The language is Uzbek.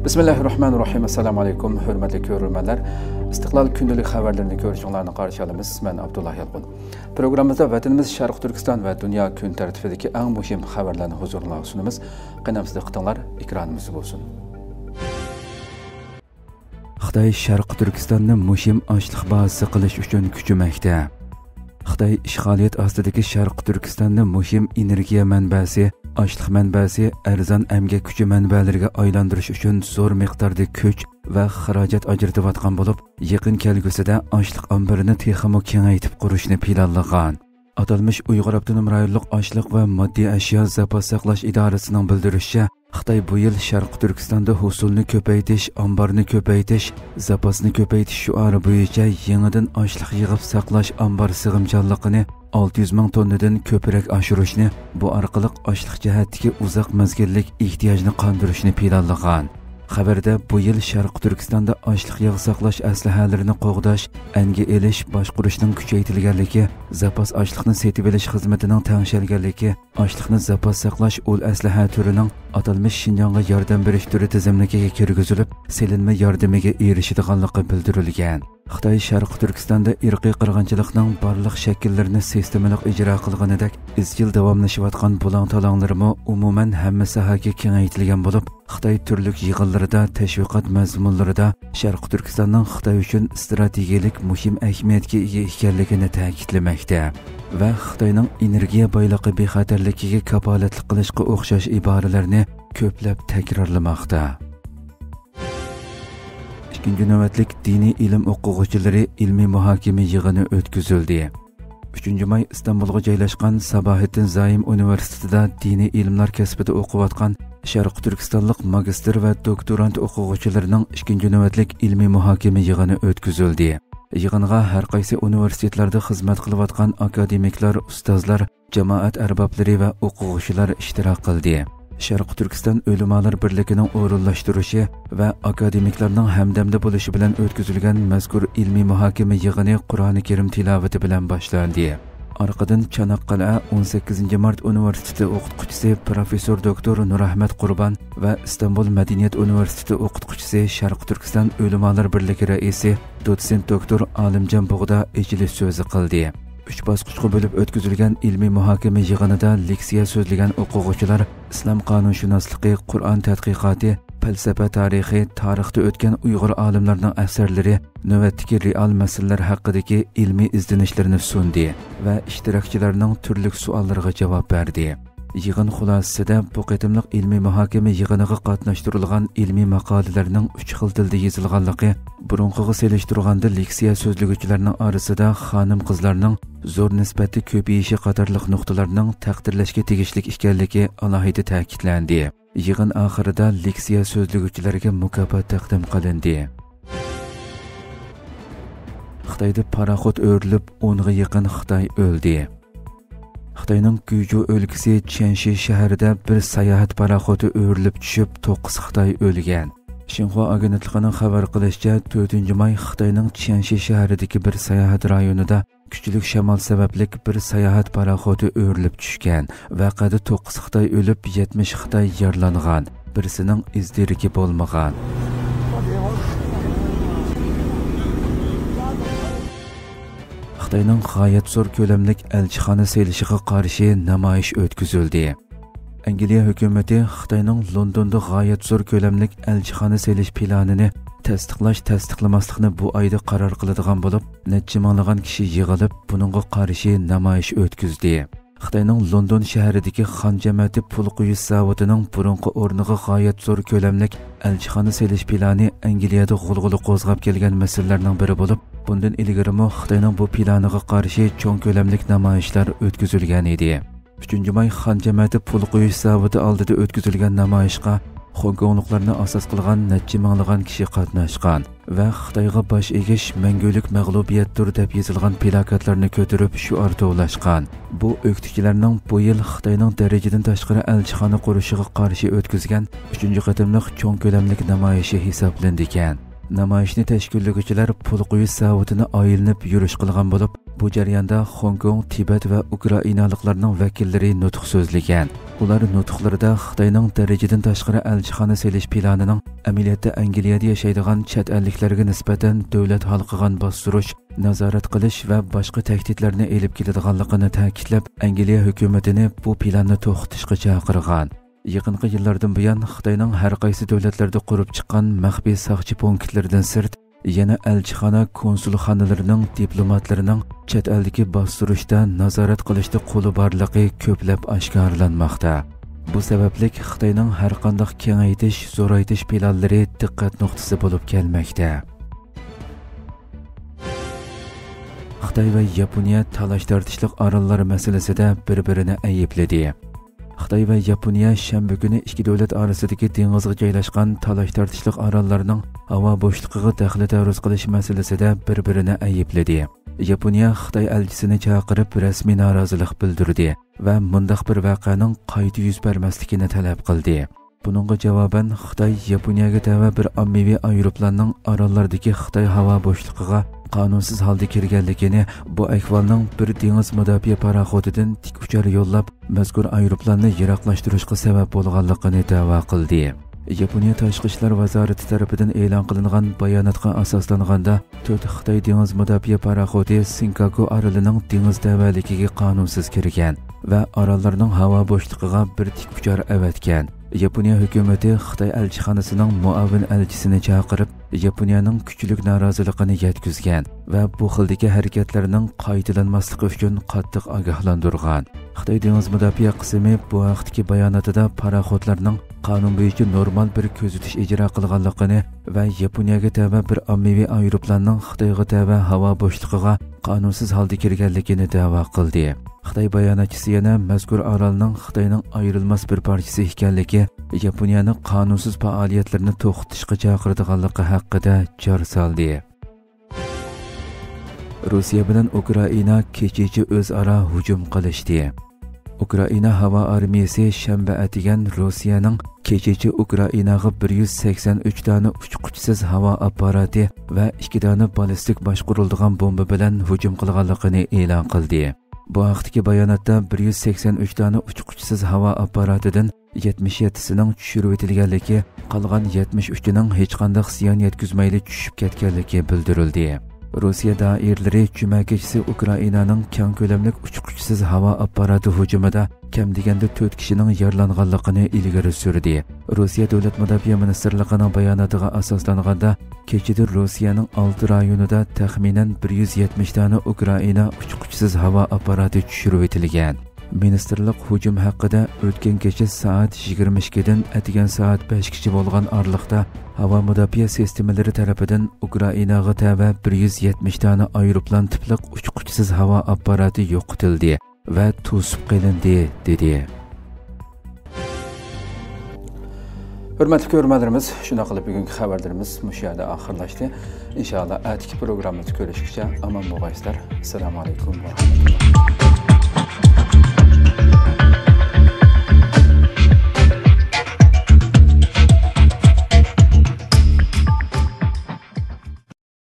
Bismillahirrahmanirrahim. Assalamu alaykum, hurmatli ko'ruvchilar. Istiqlol kundalik xabarlarini ko'rishinglarni qarshi olamiz. Men Abdullah Yalqun. Programmamizda vatanimiz Sharq Turkiston va dunyo kun tartibidagi eng muhim xabarlarni huzuringizga sunamiz. Qanamsizlik qilinglar, ekranimiz bo'lsin. Xitoy Sharq Turkistonni muhim ochliq bazasi qilish uchun kuchmoqda. Xitoy ishg'oliyat ostidagi Sharq Turkistonni muhim energiya manbasi, ochliq manbasi, arzon emgak kuchi manbalariga aylantirish uchun zo'r miqdorda kuch va xarajat ajratayotgan bo'lib, yaqin kelgusida ochliq omborini texmo kengaytib qurishni planlagan. Atalmish Uyg'ur Avtonom rayonlik ochliq va moddiy ashyo zapas saqlash idorasining bildirishicha, Xitoy bu yil Sharq Turkistonda hosulni ko'paytirish, omborni ko'paytirish, zapasni ko'paytirish shuari bo'yicha yangidan ochliq yig'ib saqlash ombor sig'imchanligini 600 ming tonnadan ko'proq oshirishni, bu orqali ochliq jihatdagi uzoq mezgillik ehtiyojni qondirishni planlagan. Xabarda bu yil Sharq Turkistonda ochliq yig'ib saqlash aslahalarini qo'g'dash, anga elish, boshqurishning kuchaytirilganligi, zapas ochliqni setib olish xizmatining tengshalganligi, ochliqni zapas saqlash ul aslaha turining atalmish Shinjonga yordam berish turi tizimligiga kirgizilib, selinma yordamiga erishadiganligi bildirilgan. Xitoy Sharq Turkistonda irqiy qirg'inchilikning barliq shakllarini sistemalik ijro qilganidek, izchil davomlashayotgan bulang-talanglarimi umuman hamma sohaga kengaytirilgan bo'lib, Xitoy turli yig'inlarida, tashviqot mazmunlarida Sharq Turkistonning Xitoy uchun strategik muhim ahamiyatga ega ekanligini ta'kidlamoqda va Xitoyning energiya boyligi bexatarligiga kafolatlik qilishga o'xshash iboralarni ko'plab takrorlamoqda. Ikkinchi navbatlik diniy ilm o'quvchilari ilmiy muhokama yig'ini o'tkazildi. 3 may Istanbulga joylashgan Sabahattin Zaim universitetida diniy ilmlar kasbida o'qiyotgan Sharq Turkistonlik magistr va doktorant o'quvchilarining ikkinchi navbatlik ilmiy muhokama yig'ini o'tkazildi. Yig'inga har qaysi universitetlarda xizmat qilayotgan akademiklar, ustozlar, jamoat arboblari va o'quvchilar ishtirok qildi. Sharq Turkiston ulamolar birligining o'rinlashtirishi va akademiklarning hamdamda bo'lishi bilan o'tkazilgan mazkur ilmiy muhokama yig'ini Qur'oni Karim tilovati bilan boshlandi. Orqadan Chanoqqal'a 18-mart universiteti o'qituvchisi professor doktor Nurahmat Qurbon va Istanbul Madaniyat universiteti o'qituvchisi Sharq Turkiston ulamolar birligi raisi dotsent doktor Olimjon Bug'da ijlis so'zi qildi. 3 bosqichga bo'lib o'tkazilgan ilmiy muhokama yig'inida leksiya so'zlagan o'quvchilar islom qonunshunosligi, Qur'on tadqiqoti, falsafa tarixi, tarixda o'tgan Uyg'ur olimlarining asarlari, navbatdagi real masalalar haqidagi ilmiy izlanishlarini sundi va ishtirokchilarning turli savollariga javob berdi. Yig'in xulosasida bu qatimliq ilmiy muhokama yig'iniga qatnashtirilgan ilmiy maqolalarning 3 xil tilda yozilganligi, burunqiga selishtirganda leksiya so'zlaguvchilarning orasida xonim-qizlarning zo'r nisbati ko'payishi qatorliq nuqtalarning taqdirlashga tegishli ekanligi alohida ta'kidlandi. Yig'in oxirida leksiya so'zlaguvchilarga mukofot taqdim qilindi. Xitoyda paraxod o'rilib, 10 ga yaqin Xitoy o'ldi. Xitoyning Guju o'lkasi Chenshi shahrida bir sayohat paraxodi o'rilib tushib, 9 Xitoy o'lgan. Xinhua agentligining xabar qilishicha, 4-may Xitoyning Chenshi shahridagi bir sayohat rayonida kuchli shamol sababli bir sayohat paraxodi o'rilib tushgan. Vaqada 9 Xitoy o'lib, 70 Xitoy yaralangan. Birisining izdiriki bo'lmagan. Xitoyning g'oyat zo'r ko'lamlik elchixona selishiga qarshi namoyish o'tkazildi. Angliya hukumati Xitoyning Londonda g'oyat zo'r ko'lamlik elchixona selish planini tasdiqlamaslikni bu oyda qaror qiladigan bo'lib, necha minglagan kishi yig'ilib, buningga qarshi namoyish o'tkazdi. Xitoyning London shahridagi Xon jamiyati pul quyish zavodining burunqi o'rniga g'oyat zo'r ko'lamlik elchixona selish plani Angliyada g'ulg'ula qo'zg'ab kelgan masalalarning biri bo'lib, bundan ilgari Xitoyning bu planiga qarshi cho'ng ko'lamlik namoyishlar o'tkazilgan edi. 3-may Xon jamiyati pul quyish zavodi oldida o'tkazilgan namoyishga Hongkongliklarni asos qilgan necha minglagan kishi qatnashgan va Xitoyga bosh egish mangulik mag'lubiyatdir deb yozilgan plakatlarni ko'tarib shuar tovlashgan. Bu o'qituvchilarning bu yil Xitoyning darajadan tashqari elchixona qurishiga qarshi o'tkazgan 3-qatimliq cho'ng ko'lamlik namoyishi hisoblanadi ekan. Namoyishni tashkillovchilar pul quyish zavodini oyilinib yurish qilgan bo'lib, bu jarayonda Hong Kong, Tibet va Ukrainaliklarning vakillari nutq so'zlagan. Ular nutqlarida Xitoyning darajadan tashqari elchixona selish planining amaliyotda Angliyada yashaydigan chet elliklarga nisbatan davlat halqigan bostirish, nazorat qilish va boshqa tahdidlarni elib keladiganligini ta'kidlab, Angliya hukumatini bu planni to'xtatishga chaqirgan. Yaqinqi yillardan buyon Xitoyning har qaysi davlatlarda qurib chiqqan maxfiy soqchi punktlaridan sirt yana elchixona konsulxonalarining diplomatlarining chet eldagi bostirishda nazorat qilishda qo'li borligi ko'plab oshkorlanmoqda. Bu sababli Xitoyning har qanday kengaytish, zo'raytish planlari diqqat nuqtasi bo'lib kelmoqda. Xitoy va Yaponiya talash-tortishlik orollar masalasida bir-birini aybladi. Xitoy va Yaponiya shanba kuni ikki davlat orasidagi dengizga joylashgan talash-tortishlik orollarning havo bo'shlig'iga daxl-daruz qilish masalasida bir-birini aybladi. Yaponiya Xitoy elchisini chaqirib rasmiy norozilik bildirdi va mundaq bir voqeaning qayta yuz bermasligini talab qildi. Buningga javoban Xitoy Yaponiyaga tava bir ommaviy aeroplanning orollardagi Xitoy havo bo'shlig'iga qonunsiz holda kirganligini, bu ahvolning bir dengiz mudofaa paraxodidan tik uchar yo'llab mazkur aeroplanni yiroqlashtirishga sabab bo'lganligini da'vo qildi. Yaponiya Tashqi ishlar vazirati tomonidan e'lon qilingan bayonotga asoslanganda 4 Xitoy dengiz mudofaa paraxodi Senkaku orolining dengiz davaligiga qonunsiz kirgan va orollarning havo bo'shlig'iga bir tik uchar avatgan. Yaponiya hukumati Xitoy elchixonasining muavin elchisini chaqirib, Yaponiyaning kuchlik noroziligini yetkazgan va bu xildagi harakatlarning qaytalanmasligi uchun qattiq ogohlantirgan. Xitoy dengiz mudofaa qismi bu vaqtdagi bayonotida paraxodlarning qonun bo'yicha normal bir kuzatish ijro qilganligini va Yaponiyaga tava bir ommaviy aeroplanning Xitoyga tava havo bo'shlig'iga qonunsiz holda kirganligini da'vo qildi. Xitoy bayonotchisi yana mazkur orolning Xitoyning ayrilmas bir parchasi ekanligi, Yaponiyaning qonunsiz faoliyatlarini to'xtatishga chaqiradiganligi haqida jar soldi. Rossiya bilan Ukraina kechichi o'zaro hujum qilishdi. Ukraina havo armiyasi shanba atigan Rossiyaning kechichi Ukrainaga 183 dona uchquchsiz havo apparati va 2 dona ballistik boshqariladigan bomba bilan hujum qilganligini e'lon qildi. Bu vaqtdagi bayonotda 183 dona uchquchsiz havo apparatidan 77sining tushirib etilganligi, qolgan 73ning hech qanday ziyon yetkazmayli tushib ketganligi bildirildi. Rossiya doiralari juma kechasi Ukrainaning keng ko'lamli uchquchsiz havo apparati hujumida kam deganda 4 kishining yaralanganligini ilgari surdi. Rossiya davlat mudofaa ministrligining bayonotiga asoslanganda, kechida Rossiyaning 6 rayonida taxminan 170 dona Ukraina uchquchsiz havo apparati tushirib etilgan. Ministerlik hujum haqida o'tgan kecha soat 22 dan atigan soat 5 gacha bo'lgan oraliqda havo mudofaa sistemalari tomonidan Ukrainaga tava 170 dona aeroplan tipli uchquchsiz havo apparati yo'qotildi va to'sib qilindi, dedi. Hurmatli ko'ruvchilarimiz, shuna qilib bugungi xabarlarimiz mush yerda oxirlashdi. Inshaalloh atiki programmamizni ko'rishguncha omon bo'linglar. Assalomu alaykum va rahmatulloh.